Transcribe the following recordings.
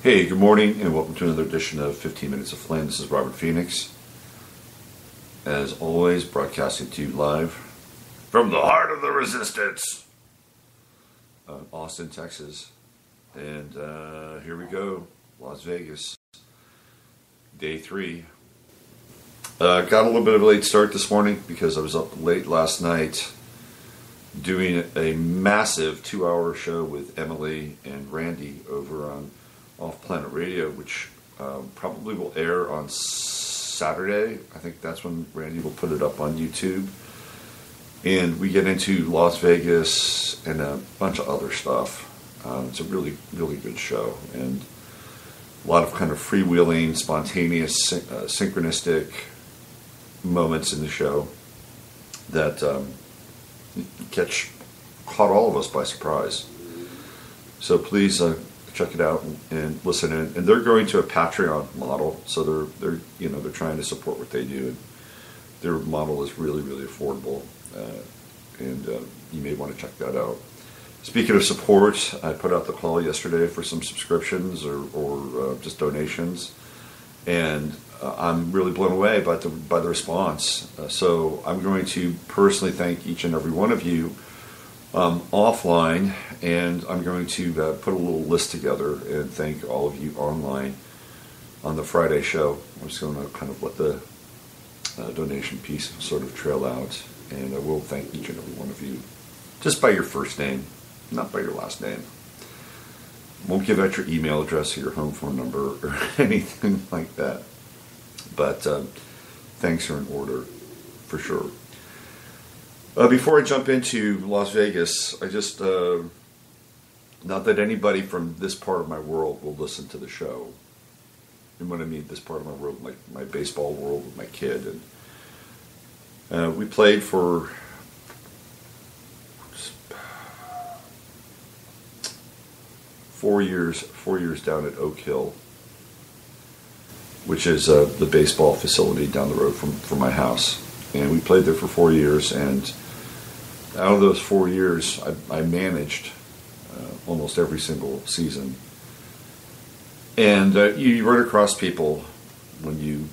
Hey, good morning, and welcome to another edition of 15 Minutes of Flame. This is Robert Phoenix. As always, broadcasting to you live from the heart of the resistance, Austin, Texas. And here we go, Las Vegas, day 3. Got a little bit of a late start this morning because I was up late last night doing a massive 2-hour show with Emily and Randy over on Off Planet Radio, which probably will air on Saturday. I think that's when Randy will put it up on YouTube. And we get into Las Vegas and a bunch of other stuff. It's a really, really good show. And a lot of kind of freewheeling, spontaneous, synchronistic moments in the show that caught all of us by surprise. So please check it out and listen in. And they're going to a Patreon model, so they're trying to support what they do. And their model is really, really affordable, and you may want to check that out. Speaking of support, I put out the call yesterday for some subscriptions or just donations, and I'm really blown away by the response. So I'm going to personally thank each and every one of you offline, and I'm going to put a little list together and thank all of you online on the Friday show. I'm just going to kind of let the donation piece sort of trail out, and I will thank each and every one of you just by your first name, not by your last name. Won't give out your email address or your home phone number or anything like that, but thanks are in order for sure. Before I jump into Las Vegas, I just, not that anybody from this part of my world will listen to the show. And when I mean this part of my world, my baseball world with my kid. And we played for 4 years down at Oak Hill, which is the baseball facility down the road from my house. And we played there for 4 years, and out of those 4 years, I managed almost every single season. And you run across people when you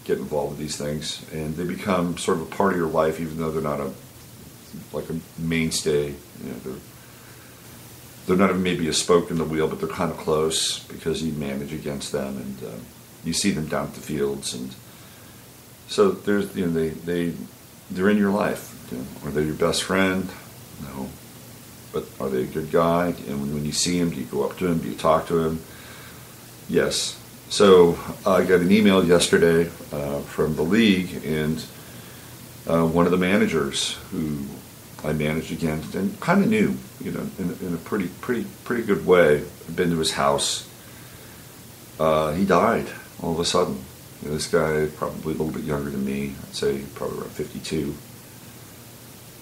get involved with these things, and they become sort of a part of your life, even though they're not a mainstay. They're not maybe a spoke in the wheel, but they're kind of close because you manage against them, and you see them down at the fields, and so there's they're in your life. Are they your best friend? No. But are they a good guy? And when you see him, do you go up to him? Do you talk to him? Yes. So I got an email yesterday from the league, and one of the managers who I managed against and kind of knew, in a pretty good way. I'd been to his house. He died all of a sudden. This guy, probably a little bit younger than me, I'd say probably around 52.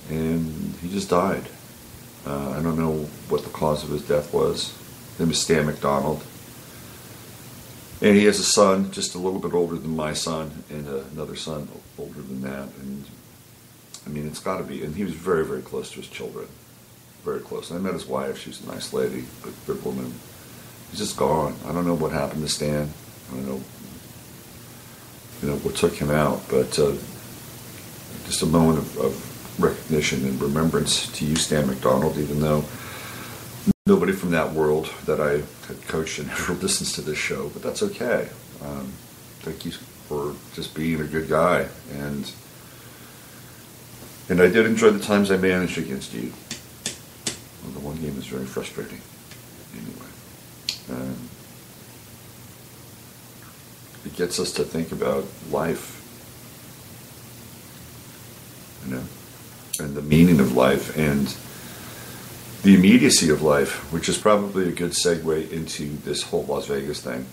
And he just died. I don't know what the cause of his death was. His name is Stan McDonald. And he has a son, just a little bit older than my son, and another son older than that. And I mean, it's got to be. And he was very, very close to his children. Very close. And I met his wife. She was a nice lady, good woman. He's just gone. I don't know what happened to Stan. I don't know what took him out, but just a moment of recognition and remembrance to you, Stan McDonald, even though nobody from that world that I had coached and ever listens to this show, but that's okay. Thank you for just being a good guy, and I did enjoy the times I managed against you. Well, the one game was very frustrating. Anyway, it gets us to think about life, and the meaning of life, and the immediacy of life, which is probably a good segue into this whole Las Vegas thing.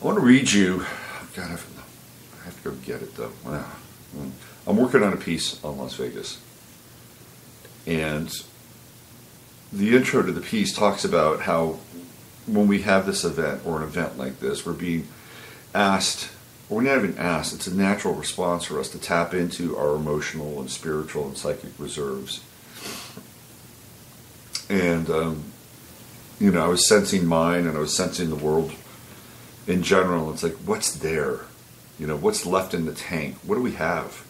I want to read you. God, I have to go get it though. I'm working on a piece on Las Vegas, and the intro to the piece talks about how when we have this event or an event like this, we're being asked, or we're not even asked, it's a natural response for us to tap into our emotional and spiritual and psychic reserves. And I was sensing mine, and I was sensing the world in general. It's like, what's there? What's left in the tank? What do we have?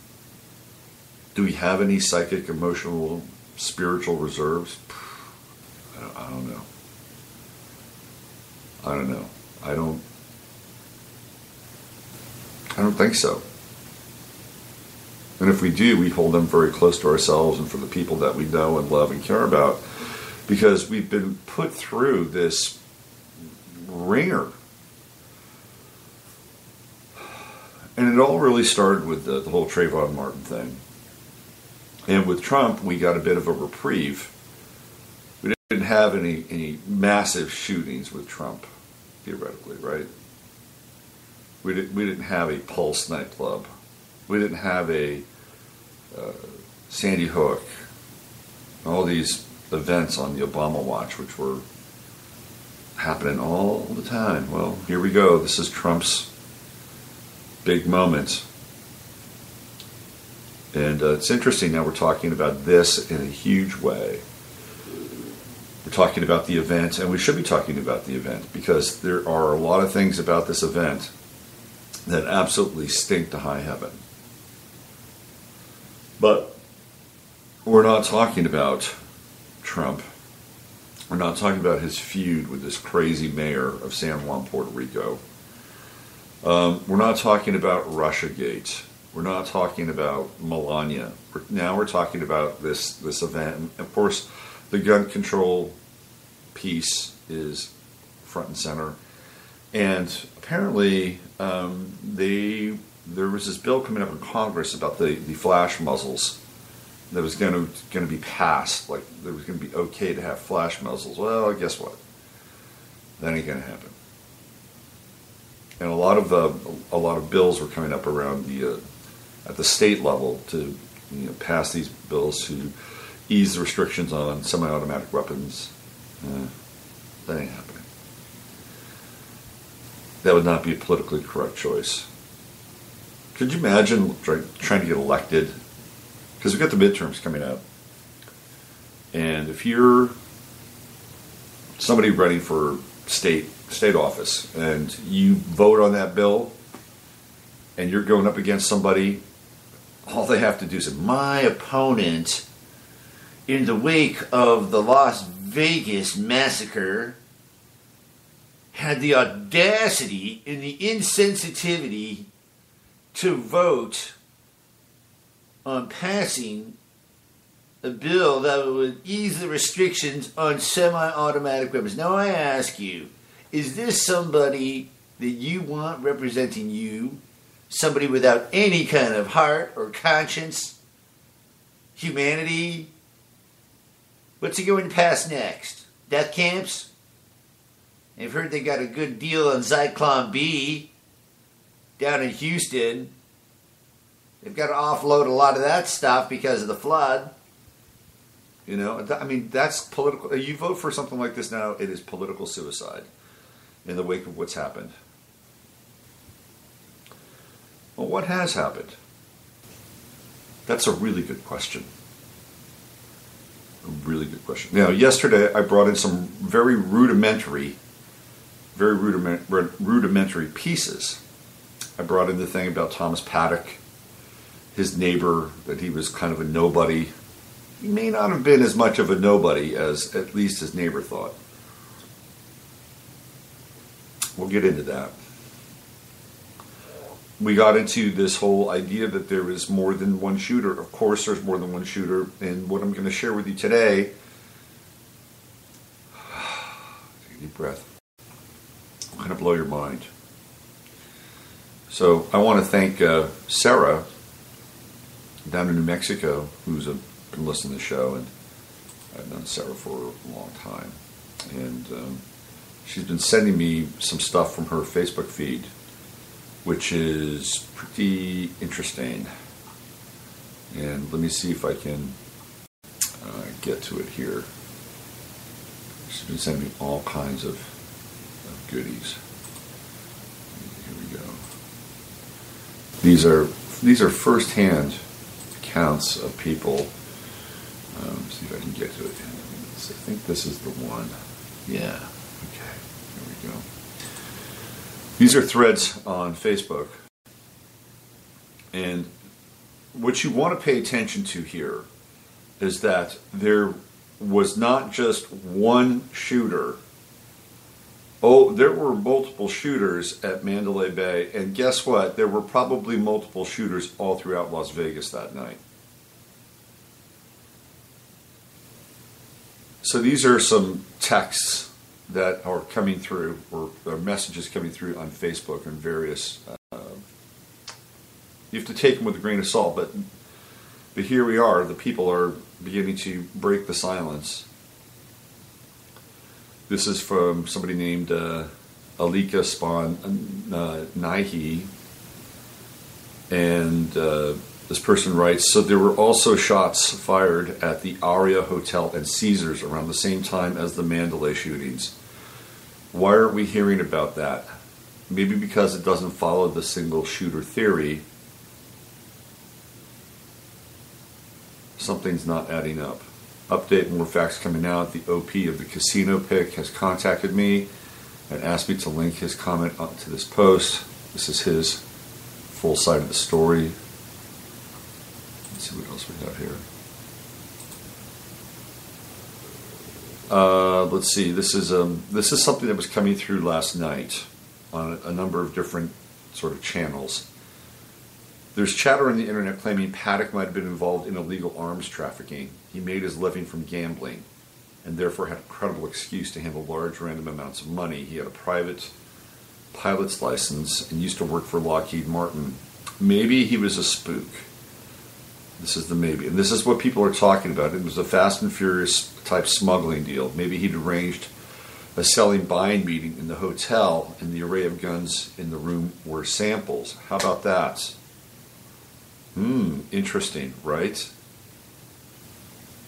Do we have any psychic, emotional, spiritual reserves? I don't know. I don't think so. And if we do, we hold them very close to ourselves and for the people that we know and love and care about, because we've been put through this ringer. And it all really started with the whole Trayvon Martin thing. And with Trump, we got a bit of a reprieve. We didn't have any massive shootings with Trump, theoretically, right? We didn't have a Pulse nightclub. We didn't have a Sandy Hook. All these events on the Obama watch, which were happening all the time. Well, here we go. This is Trump's big moment. And it's interesting now we're talking about this in a huge way. We're talking about the event, and we should be talking about the event, because there are a lot of things about this event that absolutely stink to high heaven. But we're not talking about Trump. We're not talking about his feud with this crazy mayor of San Juan, Puerto Rico. We're not talking about Russiagate. We're not talking about Melania. Now we're talking about this event. And of course, the gun control piece is front and center. And apparently, there was this bill coming up in Congress about the flash muzzles that was going to be passed. Like, there was going to be okay to have flash muzzles. Well, guess what? That ain't going to happen. And a lot of bills were coming up around at the state level to pass these bills to ease the restrictions on semi-automatic weapons. That ain't happening. That would not be a politically correct choice. Could you imagine trying to get elected? Because we've got the midterms coming up. And if you're somebody running for state office and you vote on that bill and you're going up against somebody, all they have to do is say, my opponent in the wake of the Las Vegas massacre had the audacity and the insensitivity to vote on passing a bill that would ease the restrictions on semi-automatic weapons. Now I ask you, is this somebody that you want representing you? Somebody without any kind of heart or conscience? Humanity? What's he going to pass next? Death camps? I've heard they got a good deal on Zyklon B down in Houston. They've got to offload a lot of that stuff because of the flood. That's political. You vote for something like this now, it is political suicide in the wake of what's happened. Well, what has happened? That's a really good question. A really good question. Now, yesterday I brought in some very rudimentary pieces. I brought in the thing about Thomas Paddock, his neighbor, that he was kind of a nobody. He may not have been as much of a nobody as at least his neighbor thought. We'll get into that. We got into this whole idea that there is more than one shooter. Of course, there's more than one shooter. And what I'm going to share with you today, take a deep breath, I'm going to blow your mind. So I want to thank Sarah down in New Mexico, who's been listening to the show, and I've known Sarah for a long time. And she's been sending me some stuff from her Facebook feed, which is pretty interesting. And let me see if I can get to it here. She's been sending me all kinds of goodies. Here we go. These are first-hand accounts of people. See if I can get to it. I think this is the one. Yeah. Okay. There we go. These are threads on Facebook. And what you want to pay attention to here is that there was not just one shooter. Oh, there were multiple shooters at Mandalay Bay, and guess what? There were probably multiple shooters all throughout Las Vegas that night. So these are some texts that are coming through, or messages coming through on Facebook and various. You have to take them with a grain of salt, but here we are. The people are beginning to break the silence. This is from somebody named Alika Spawn Nahi, and this person writes, so there were also shots fired at the Aria Hotel and Caesars around the same time as the Mandalay shootings. Why aren't we hearing about that? Maybe because it doesn't follow the single shooter theory. Something's not adding up. Update, more facts coming out. The OP of the casino pick has contacted me and asked me to link his comment to this post. This is his full side of the story. Let's see what else we got here. Let's see. This is something that was coming through last night on a number of different sort of channels. There's chatter on the internet claiming Paddock might have been involved in illegal arms trafficking. He made his living from gambling and therefore had a credible excuse to handle large random amounts of money. He had a private pilot's license and used to work for Lockheed Martin. Maybe he was a spook. This is the maybe. And this is what people are talking about. It was a Fast and Furious type smuggling deal. Maybe he'd arranged a selling buying meeting in the hotel, and the array of guns in the room were samples. How about that? Interesting, right?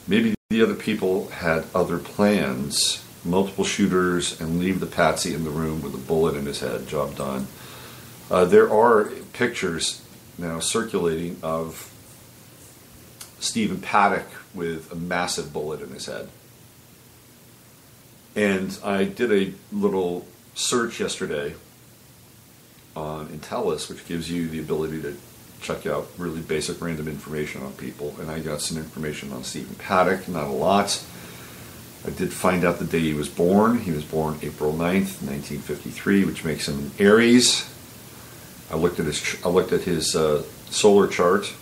Maybe the other people had other plans, multiple shooters, and leave the patsy in the room with a bullet in his head. Job done. There are pictures now circulating of Stephen Paddock with a massive bullet in his head. And I did a little search yesterday on Intellis, which gives you the ability to check out really basic random information on people, and I got some information on Stephen Paddock, not a lot. I did find out the day he was born. He was born April 9th, 1953, which makes him an Aries. I looked at his solar chart,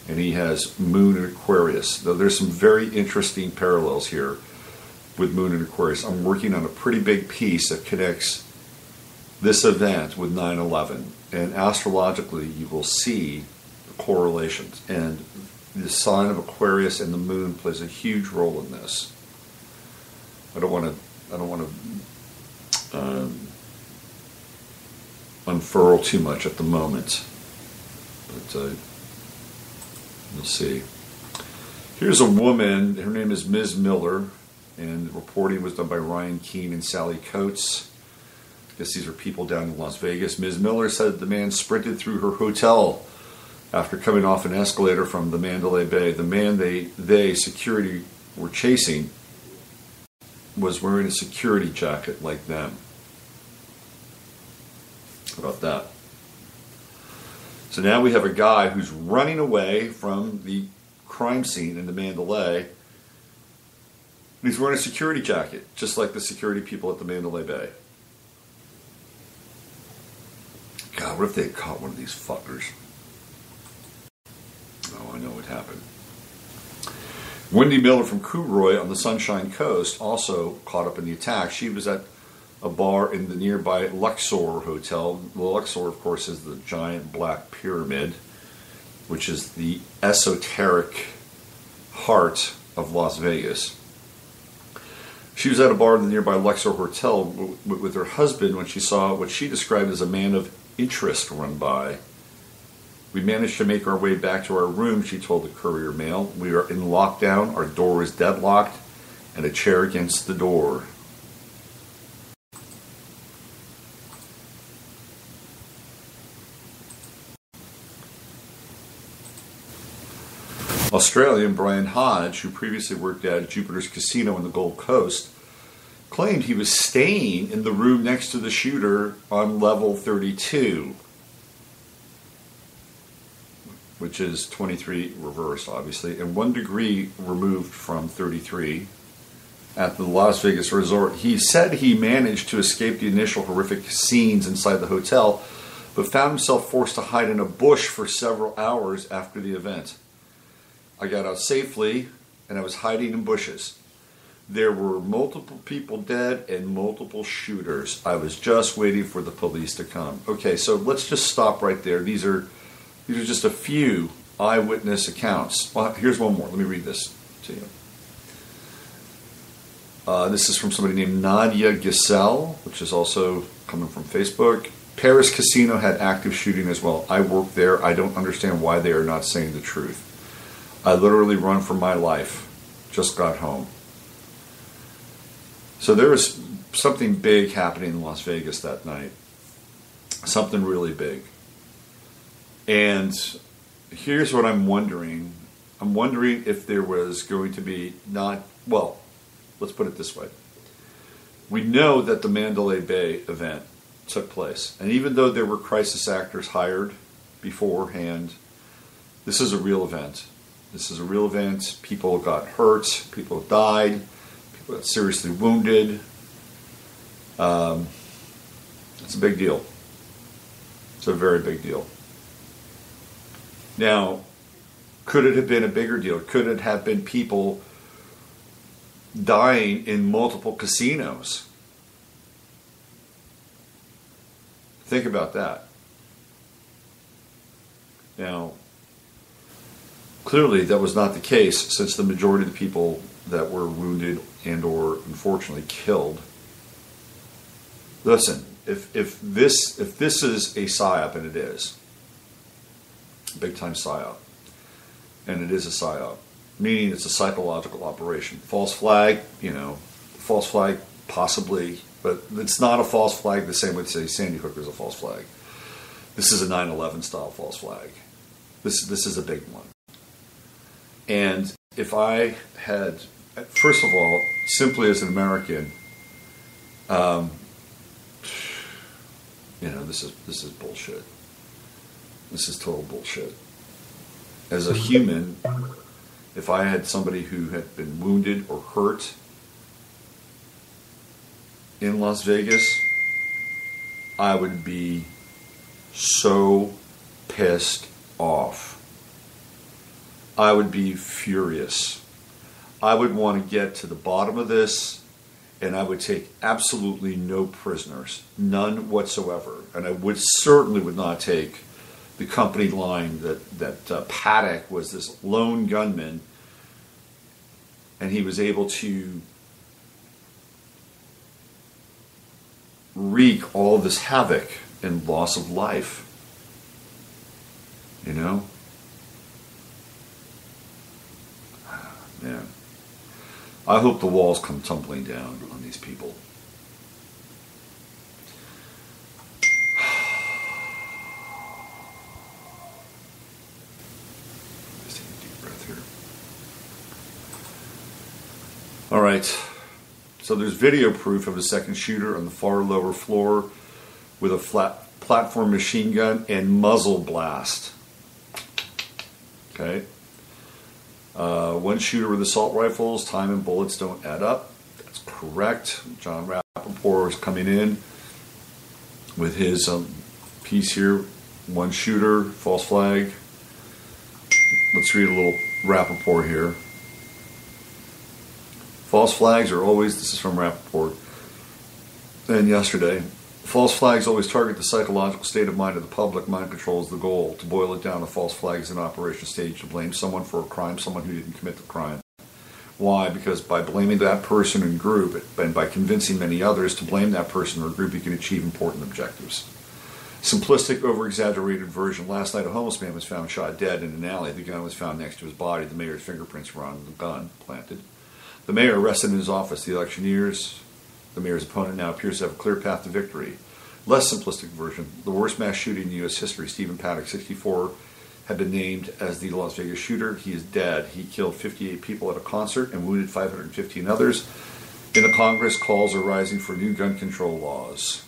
and he has Moon in Aquarius. Now, there's some very interesting parallels here with Moon in Aquarius. I'm working on a pretty big piece that connects this event with 9/11. And astrologically, you will see the correlations. And the sign of Aquarius and the moon plays a huge role in this. I don't want to unfurl too much at the moment, but you'll see. Here's a woman. Her name is Ms. Miller, and the reporting was done by Ryan Keene and Sally Coates. I guess these are people down in Las Vegas. Ms. Miller said the man sprinted through her hotel after coming off an escalator from the Mandalay Bay. The man they security were chasing was wearing a security jacket like them. How about that? So now we have a guy who's running away from the crime scene in the Mandalay. And he's wearing a security jacket, just like the security people at the Mandalay Bay. God, what if they had caught one of these fuckers? Oh, I know what happened. Wendy Miller from Cooroy on the Sunshine Coast also caught up in the attack. She was at a bar in the nearby Luxor Hotel. Well, Luxor, of course, is the giant black pyramid, which is the esoteric heart of Las Vegas. She was at a bar in the nearby Luxor Hotel with her husband when she saw what she described as a man of interest run by. We managed to make our way back to our room, she told the Courier Mail. We are in lockdown, our door is deadlocked, and a chair against the door. Australian Brian Hodge, who previously worked at Jupiter's Casino on the Gold Coast, claimed he was staying in the room next to the shooter on level 32, which is 23 reversed, obviously, and 1 degree removed from 33 at the Las Vegas resort. He said he managed to escape the initial horrific scenes inside the hotel, but found himself forced to hide in a bush for several hours after the event. I got out safely, and I was hiding in bushes. There were multiple people dead and multiple shooters. I was just waiting for the police to come. Okay, so let's just stop right there. These are just a few eyewitness accounts. Well, here's one more. Let me read this to you. This is from somebody named Nadia Giselle, which is also coming from Facebook. Paris Casino had active shooting as well. I work there. I don't understand why they are not saying the truth. I literally run for my life. Just got home. So there was something big happening in Las Vegas that night. Something really big. And here's what I'm wondering. I'm wondering if there was going to be let's put it this way. We know that the Mandalay Bay event took place. And even though there were crisis actors hired beforehand, this is a real event. This is a real event. People got hurt. People died. People got seriously wounded. It's a big deal. It's a very big deal. Now, could it have been a bigger deal? Could it have been people dying in multiple casinos? Think about that. Now, clearly that was not the case, since the majority of the people that were wounded and or unfortunately killed. Listen, if this is a PSYOP, and it is, big time PSYOP, and it is a PSYOP, meaning it's a psychological operation. False flag, false flag possibly, but it's not a false flag the same way to say Sandy Hook is a false flag. This is a 9/11 style false flag. This is a big one. And if I had, first of all, simply as an American, this is bullshit. This is total bullshit. As a human, if I had somebody who had been wounded or hurt in Las Vegas, I would be so pissed off. I would be furious. I would want to get to the bottom of this, and I would take absolutely no prisoners, none whatsoever. And I certainly would not take the company line that Paddock was this lone gunman, and he was able to wreak all this havoc and loss of life. Man, I hope the walls come tumbling down on these people. Just take a deep breath here. All right. So there's video proof of a second shooter on the far lower floor with a flat platform machine gun and muzzle blast. Okay. One shooter with assault rifles, time and bullets don't add up. That's correct. John Rappaport is coming in with his piece here. One shooter, false flag. Let's read a little Rappaport here. False flags are always, this is from Rappaport and yesterday, false flags always target the psychological state of mind of the public. Mind control is the goal. To boil it down, a false flag is an operation stage to blame someone for a crime, someone who didn't commit the crime. Why? Because by blaming that person and group, and by convincing many others to blame that person or group, you can achieve important objectives. Simplistic, over-exaggerated version. Last night, a homeless man was found shot dead in an alley. The gun was found next to his body. The mayor's fingerprints were on the gun planted. The mayor arrested in his office. The electioneers, the mayor's opponent, now appears to have a clear path to victory. Less simplistic version. The worst mass shooting in U.S. history. Stephen Paddock, 64, had been named as the Las Vegas shooter. He is dead. He killed 58 people at a concert and wounded 515 others. In the Congress, calls are rising for new gun control laws.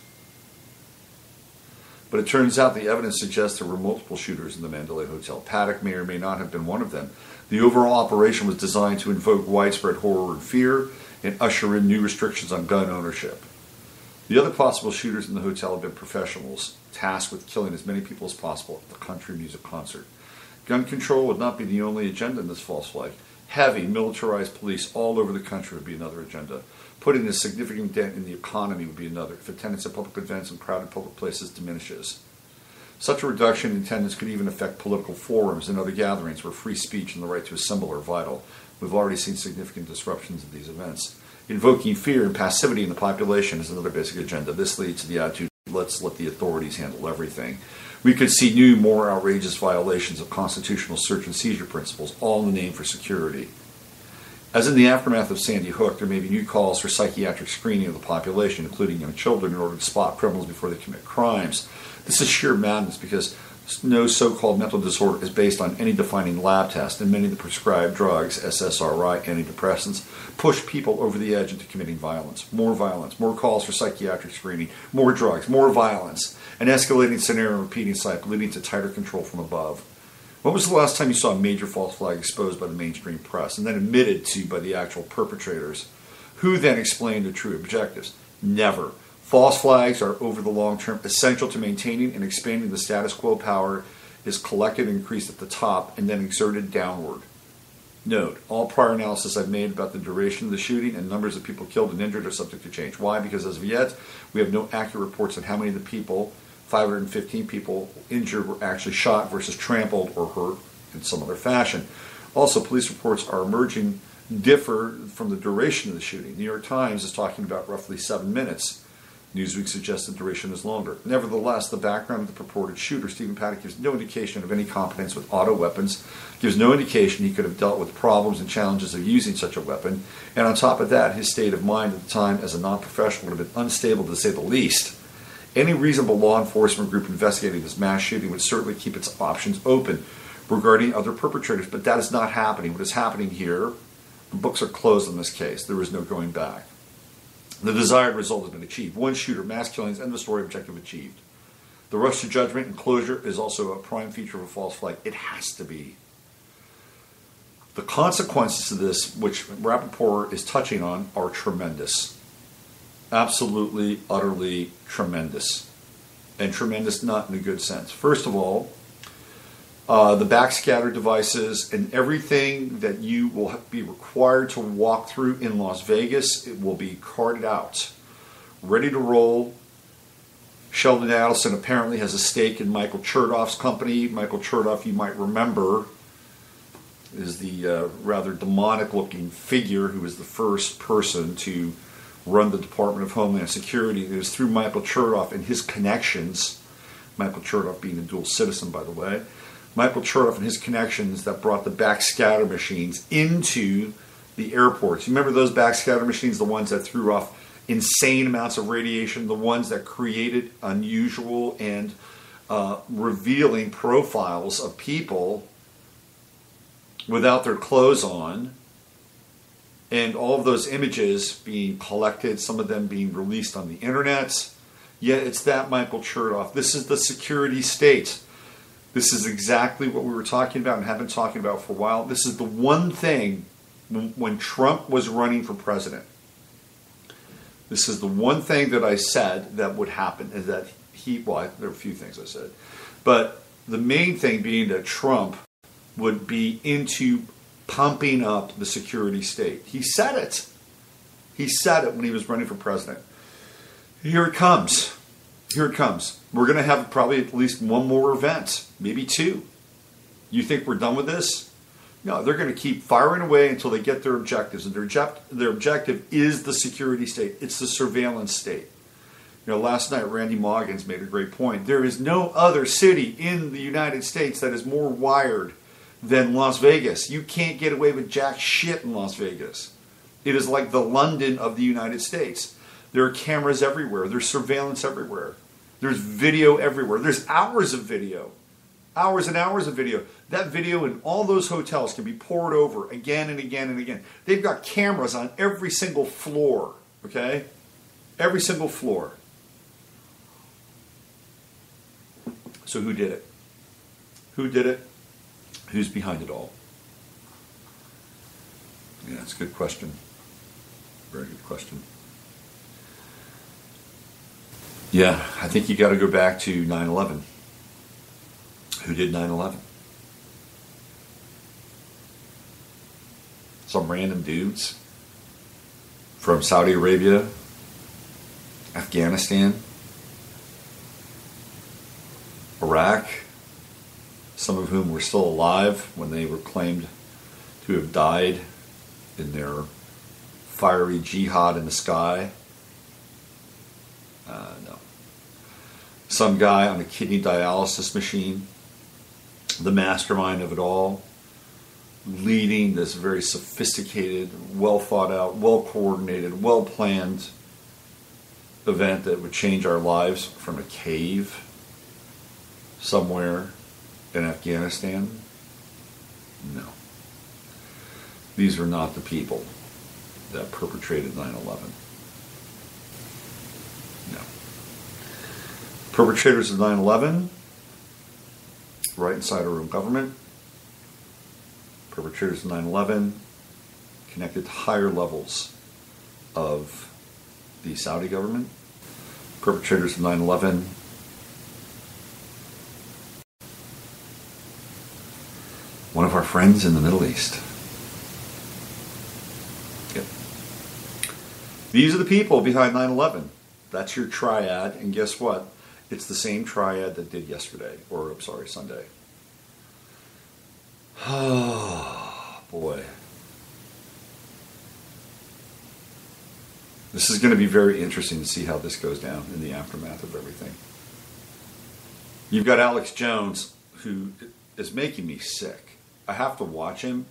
But it turns out the evidence suggests there were multiple shooters in the Mandalay Hotel. Paddock may or may not have been one of them. The overall operation was designed to invoke widespread horror and fear and usher in new restrictions on gun ownership. The other possible shooters in the hotel have been professionals, tasked with killing as many people as possible at the country music concert. Gun control would not be the only agenda in this false flag. Heavy, militarized police all over the country would be another agenda. Putting a significant dent in the economy would be another, if attendance at public events and crowded public places diminishes. Such a reduction in attendance could even affect political forums and other gatherings where free speech and the right to assemble are vital. We've already seen significant disruptions of these events. Invoking fear and passivity in the population is another basic agenda. This leads to the attitude, let's let the authorities handle everything. We could see new, more outrageous violations of constitutional search and seizure principles, all in the name for security. As in the aftermath of Sandy Hook, there may be new calls for psychiatric screening of the population, including young children, in order to spot criminals before they commit crimes. This is sheer madness because no so-called mental disorder is based on any defining lab test, and many of the prescribed drugs, SSRI, antidepressants, push people over the edge into committing violence, more calls for psychiatric screening, more drugs, more violence, an escalating scenario repeating cycle leading to tighter control from above. When was the last time you saw a major false flag exposed by the mainstream press and then admitted to by the actual perpetrators? Who then explained the true objectives? Never. False flags are, over the long term, essential to maintaining and expanding the status quo. Power is collected and increased at the top and then exerted downward. Note, all prior analysis I've made about the duration of the shooting and numbers of people killed and injured are subject to change. Why? Because as of yet, we have no accurate reports on how many of the people, 515 people injured, were actually shot versus trampled or hurt in some other fashion. Also, police reports are emerging differ from the duration of the shooting. New York Times is talking about roughly 7 minutes. Newsweek suggests the duration is longer. Nevertheless, the background of the purported shooter, Stephen Paddock, gives no indication of any competence with auto weapons, gives no indication he could have dealt with problems and challenges of using such a weapon, and on top of that, his state of mind at the time as a non-professional would have been unstable to say the least. Any reasonable law enforcement group investigating this mass shooting would certainly keep its options open regarding other perpetrators, but that is not happening. What is happening here, the books are closed in this case. There is no going back. The desired result has been achieved. One shooter, mass killings, end of story, objective achieved. The rush to judgment and closure is also a prime feature of a false flag. It has to be. The consequences of this, which Rappaport is touching on, are tremendous. Absolutely, utterly tremendous. And tremendous not in a good sense. First of all, the backscatter devices and everything that you will be required to walk through in Las Vegas, it will be carted out, ready to roll. Sheldon Adelson apparently has a stake in Michael Chertoff's company. Michael Chertoff, you might remember, is the rather demonic-looking figure who was the first person to run the Department of Homeland Security. It was through Michael Chertoff and his connections, Michael Chertoff being a dual citizen, by the way, Michael Chertoff and his connections that brought the backscatter machines into the airports. You remember those backscatter machines, the ones that threw off insane amounts of radiation, the ones that created unusual and revealing profiles of people without their clothes on, and all of those images being collected, some of them being released on the internet. Yet it's that Michael Chertoff. This is the security state. This is exactly what we were talking about and have been talking about for a while. This is the one thing, when Trump was running for president, this is the one thing that I said that would happen, is that well, there are a few things I said, but the main thing being that Trump would be into pumping up the security state. He said it. He said it when he was running for president. Here it comes. Here it comes. We're going to have probably at least one more event, maybe two. You think we're done with this? No, they're going to keep firing away until they get their objectives. And their objective is the security state. It's the surveillance state. You know, last night Randy Moggins made a great point. There is no other city in the United States that is more wired than Las Vegas. You can't get away with jack shit in Las Vegas. It is like the London of the United States. There are cameras everywhere. There's surveillance everywhere. There's video everywhere. There's hours of video. Hours and hours of video. That video in all those hotels can be poured over again and again and again. They've got cameras on every single floor, okay? Every single floor. So who did it? Who did it? Who's behind it all? Yeah, it's a good question. Very good question. Yeah, I think you got to go back to 9/11. Who did 9/11? Some random dudes from Saudi Arabia, Afghanistan, Iraq, some of whom were still alive when they were claimed to have died in their fiery jihad in the sky. No. Some guy on a kidney dialysis machine, the mastermind of it all, leading this very sophisticated, well thought out, well coordinated, well planned event that would change our lives from a cave somewhere in Afghanistan. No. These are not the people that perpetrated 9/11. No. Perpetrators of 9/11, right inside our own government. Perpetrators of 9/11 connected to higher levels of the Saudi government. Perpetrators of 9/11 one of our friends in the Middle East. Yep. These are the people behind 9/11. That's your triad, and guess what? It's the same triad that did yesterday, or I'm sorry, Sunday. Oh, boy. This is going to be very interesting to see how this goes down in the aftermath of everything. You've got Alex Jones, who is making me sick. I have to watch him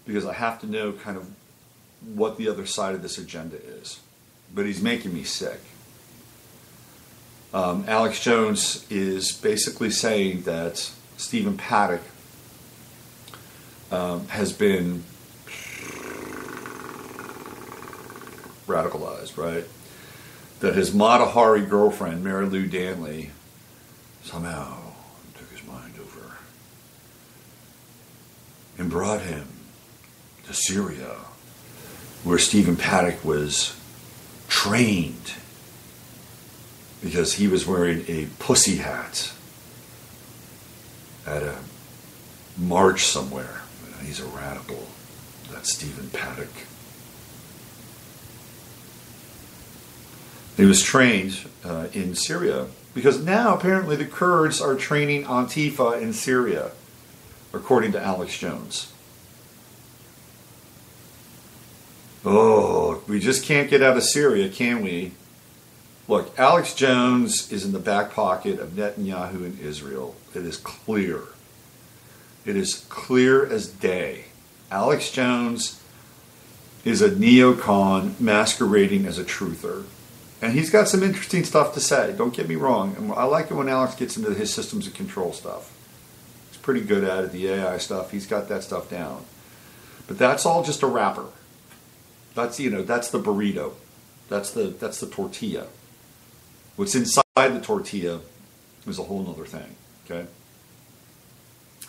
because I have to know kind of what the other side of this agenda is. But he's making me sick. Alex Jones is basically saying that Stephen Paddock has been radicalized, right? That his Matahari girlfriend, Mary Lou Danley, somehow took his mind over and brought him to Syria, where Stephen Paddock was trained because he was wearing a pussy hat at a march somewhere. He's a radical. That's Stephen Paddock. He was trained in Syria because now apparently the Kurds are training Antifa in Syria, according to Alex Jones. Oh, we just can't get out of Syria, can we? Look, Alex Jones is in the back pocket of Netanyahu in Israel. It is clear. It is clear as day. Alex Jones is a neocon masquerading as a truther. And he's got some interesting stuff to say. Don't get me wrong. And I like it when Alex gets into his systems of control stuff. He's pretty good at it, the AI stuff. He's got that stuff down. But that's all just a wrapper. That's, that's the burrito. That's the tortilla. What's inside the tortilla is a whole other thing. Okay?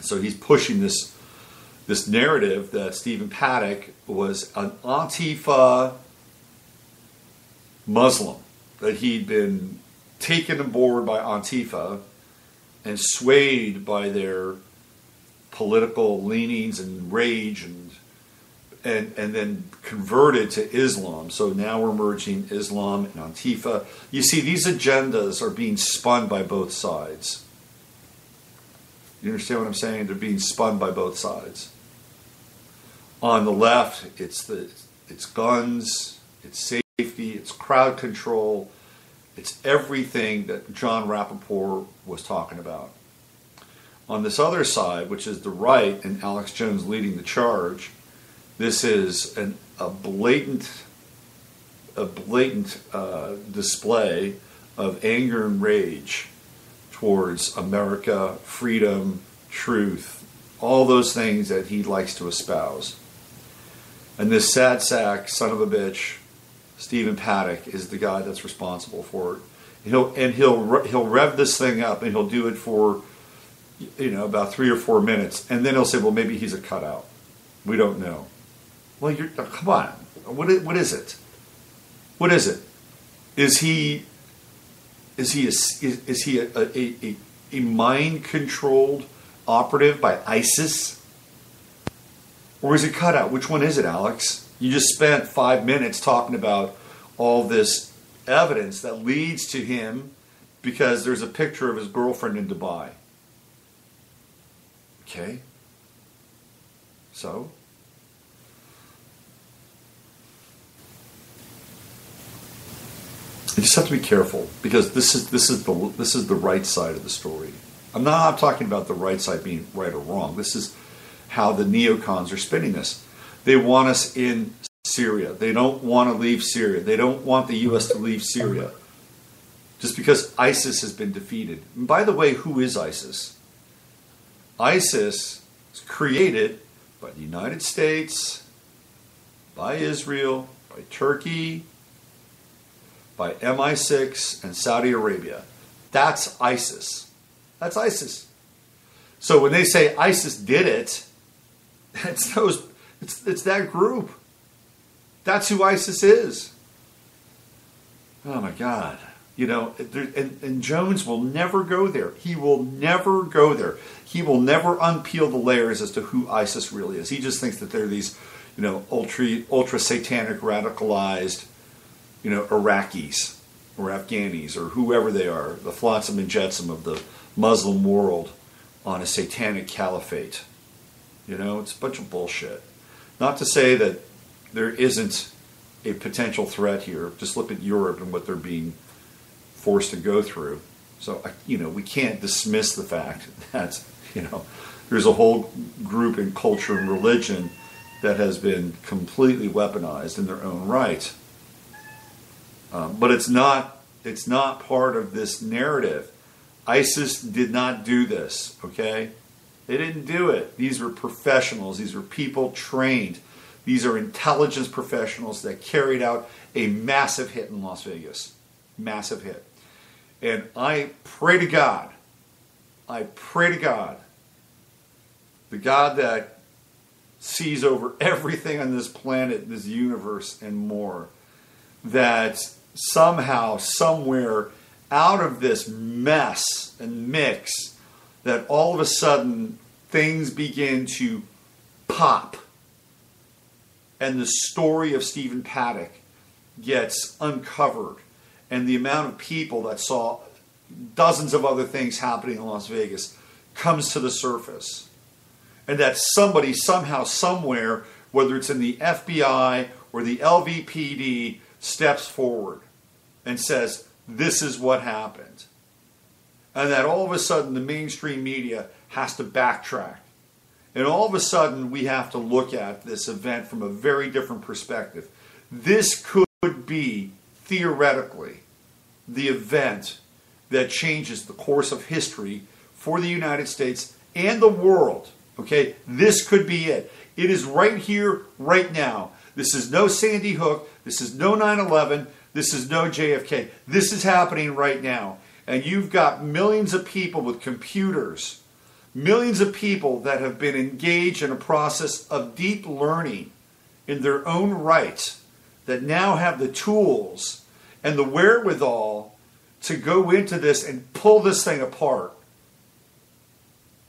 So he's pushing this narrative that Stephen Paddock was an Antifa Muslim, that he'd been taken aboard by Antifa and swayed by their political leanings and rage and then converted to Islam. So now we're merging Islam and Antifa. You see, these agendas are being spun by both sides. You understand what I'm saying? They're being spun by both sides. On the left, it's guns, it's safety, it's crowd control, it's everything that John Rappaport was talking about. On this other side, which is the right, and Alex Jones leading the charge, this is a blatant display of anger and rage towards America, freedom, truth, all those things that he likes to espouse. And this sad sack, son of a bitch, Stephen Paddock, is the guy that's responsible for it. He'll rev this thing up, and he'll do it for about 3 or 4 minutes, and then he'll say, well, maybe he's a cutout. We don't know. Well, come on. What is it? What is it? Is he a mind-controlled operative by ISIS? Or is it cutout? Which one is it, Alex? You just spent 5 minutes talking about all this evidence that leads to him because there's a picture of his girlfriend in Dubai. Okay? So? You just have to be careful, because this is the right side of the story. I'm not talking about the right side being right or wrong. This is how the neocons are spinning this. They want us in Syria. They don't want to leave Syria. They don't want the U.S. to leave Syria. Just because ISIS has been defeated. And by the way, who is ISIS? ISIS is created by the United States, by Israel, by Turkey, by MI6 and Saudi Arabia. That's ISIS. That's ISIS. So when they say ISIS did it, it's that group. That's who ISIS is. Oh my God. And Jones will never go there. He will never go there. He will never unpeel the layers as to who ISIS really is. He just thinks that they're these, ultra satanic radicalized, Iraqis or Afghanis or whoever they are, the flotsam and jetsam of the Muslim world on a satanic caliphate. It's a bunch of bullshit. Not to say that there isn't a potential threat here. Just look at Europe and what they're being forced to go through. So, we can't dismiss the fact that, there's a whole group in culture and religion that has been completely weaponized in their own right. But it's not part of this narrative. ISIS did not do this, okay? They didn't do it. These were professionals. These were people trained. These are intelligence professionals that carried out a massive hit in Las Vegas. Massive hit. And I pray to God, the God that sees over everything on this planet, this universe, and more, that somehow, somewhere, out of this mess and mix, that all of a sudden things begin to pop, and the story of Stephen Paddock gets uncovered, and the amount of people that saw dozens of other things happening in Las Vegas comes to the surface, and that somebody somehow, somewhere, whether it's in the FBI or the LVPD, steps forward and says, this is what happened. And that all of a sudden the mainstream media has to backtrack. And all of a sudden we have to look at this event from a very different perspective. This could be, theoretically, the event that changes the course of history for the United States and the world. Okay? This could be it. It is right here, right now. This is no Sandy Hook. This is no 9/11. This is no JFK. This is happening right now. And you've got millions of people with computers, millions of people that have been engaged in a process of deep learning in their own right, that now have the tools and the wherewithal to go into this and pull this thing apart.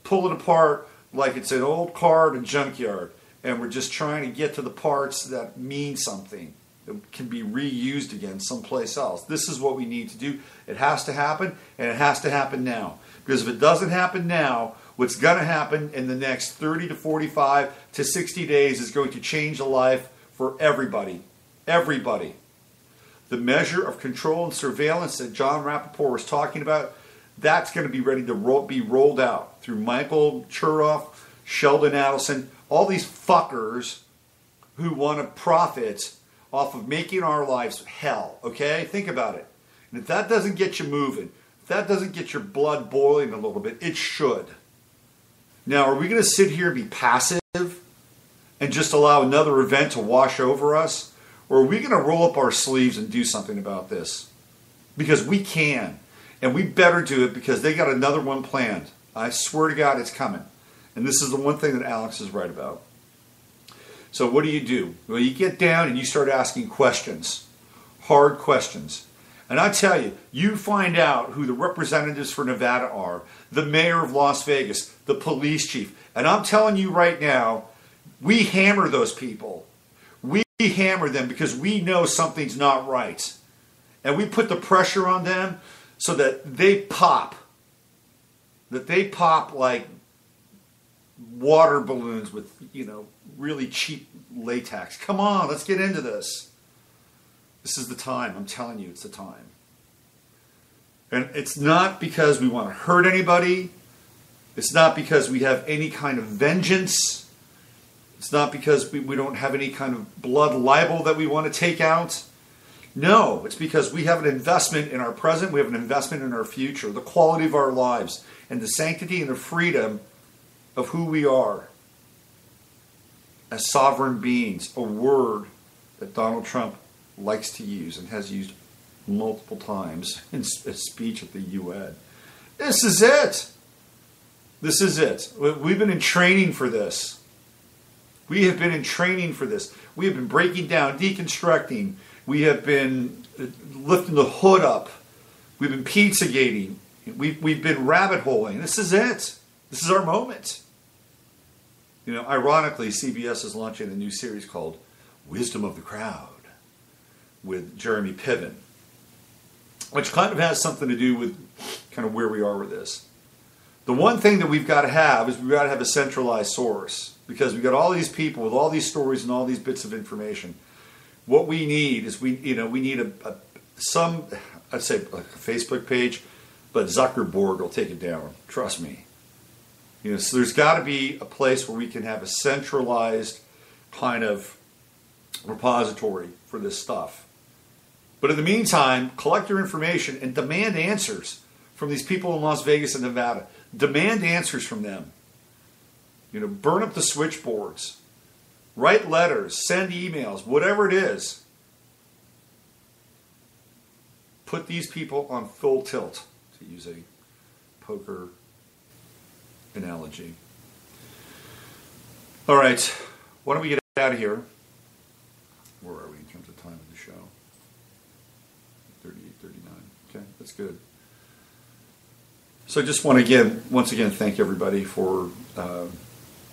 Pull it apart like it's an old car at a junkyard, and we're just trying to get to the parts that mean something, that can be reused again someplace else. This is what we need to do. It has to happen, and it has to happen now. Because if it doesn't happen now, what's going to happen in the next 30 to 45 to 60 days is going to change the life for everybody. Everybody. The measure of control and surveillance that John Rappaport was talking about, that's going to be ready to be rolled out through Michael Chertoff, Sheldon Adelson, all these fuckers who want to profit off of making our lives hell, okay? Think about it. And if that doesn't get you moving, if that doesn't get your blood boiling a little bit, it should. Now, are we going to sit here and be passive and just allow another event to wash over us? Or are we going to roll up our sleeves and do something about this? Because we can. And we better do it because they got another one planned. I swear to God, it's coming. And this is the one thing that Alex is right about. So what do? Well, you get down and you start asking questions. Hard questions. And I tell you, you find out who the representatives for Nevada are, the mayor of Las Vegas, the police chief. And I'm telling you right now, we hammer those people. We hammer them because we know something's not right. And we put the pressure on them so that they pop. That they pop like water balloons with, really cheap latex. Come on, let's get into this. This is the time. I'm telling you, it's the time. And it's not because we want to hurt anybody. It's not because we have any kind of vengeance. It's not because we don't have any kind of blood libel that we want to take out. No, it's because we have an investment in our present. We have an investment in our future, the quality of our lives, and the sanctity and the freedom of who we are as sovereign beings, a word that Donald Trump likes to use and has used multiple times in a speech at the UN. This is it. This is it. We've been in training for this. We have been in training for this. We have been breaking down, deconstructing. We have been lifting the hood up. We've been Pizzagating. We've been rabbit holing. This is it. This is our moment. Ironically, CBS is launching a new series called Wisdom of the Crowd with Jeremy Piven, which kind of has something to do with kind of where we are with this. The one thing that we've got to have is we've got to have a centralized source because we've got all these people with all these stories and all these bits of information. What we need is we need I'd say like a Facebook page, but Zuckerberg will take it down. Trust me. So there's got to be a place where we can have a centralized kind of repository for this stuff. But in the meantime, collect your information and demand answers from these people in Las Vegas and Nevada. Demand answers from them. Burn up the switchboards. Write letters, send emails, whatever it is. Put these people on full tilt, to use a poker analogy. All right, why don't we get out of here? Where are we in terms of time of the show? 38, 39. Okay, that's good. So I just want to once again thank everybody for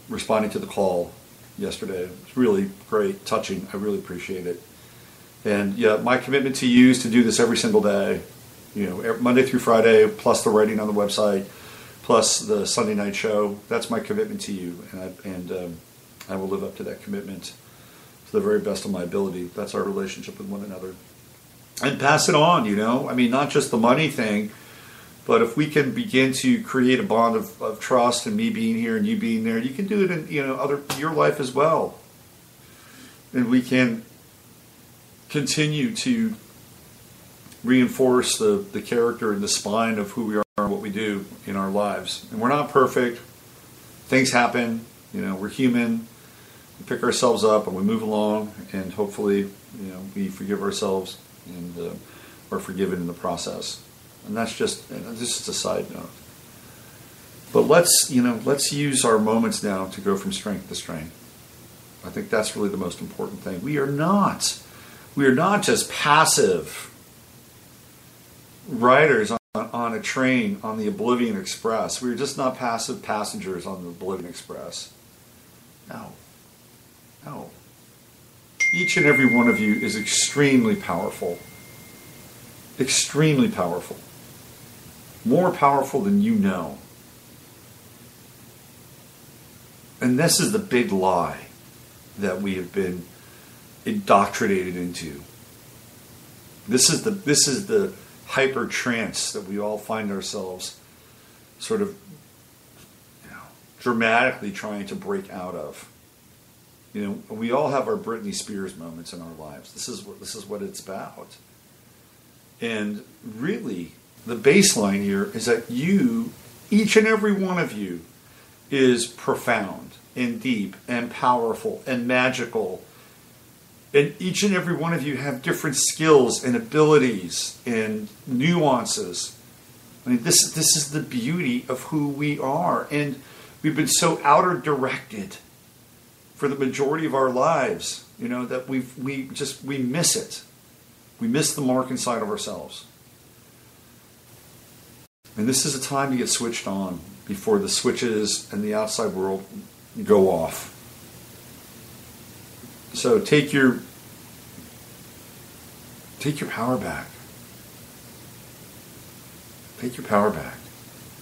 responding to the call yesterday. It was really great, touching. I really appreciate it. And yeah, my commitment to you is to do this every single day, Monday through Friday, plus the writing on the website, plus the Sunday night show. That's my commitment to you, and I will live up to that commitment to the very best of my ability. That's our relationship with one another. And pass it on, not just the money thing, but if we can begin to create a bond of trust and me being here and you being there, you can do it in your life as well. And we can continue to reinforce the character and the spine of who we are and what we do in our lives. And we're not perfect. Things happen. We're human. We pick ourselves up and we move along, and hopefully, we forgive ourselves and are forgiven in the process. And that's just a side note. But let's use our moments now to go from strength to strength. I think that's really the most important thing. We are not just passive riders on a train on the Oblivion Express. We're just not passive passengers on the Oblivion Express. No. Each and every one of you is extremely powerful. Extremely powerful. More powerful than you know. And this is the big lie that we have been indoctrinated into. This is the hyper trance that we all find ourselves sort of dramatically trying to break out of. We all have our Britney Spears moments in our lives. This is what it's about. And really, the baseline here is that you, each and every one of you, is profound and deep and powerful and magical. And each and every one of you have different skills and abilities and nuances. I mean, this is the beauty of who we are. And we've been so outer directed for the majority of our lives, you know, that we miss it. We miss the mark inside of ourselves. And this is a time to get switched on before the switches in the outside world go off. So take your power back. Take your power back.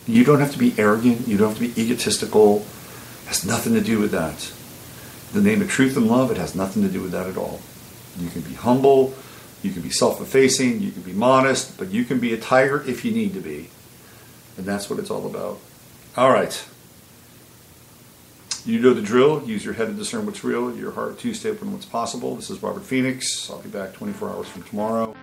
You don't have to be arrogant. You don't have to be egotistical. It has nothing to do with that. In the name of truth and love, it has nothing to do with that at all. You can be humble. You can be self-effacing. You can be modest. But you can be a tiger if you need to be. And that's what it's all about. All right. You know the drill. Use your head to discern what's real, your heart to stay open to what's possible. This is Robert Phoenix. I'll be back 24 hours from tomorrow.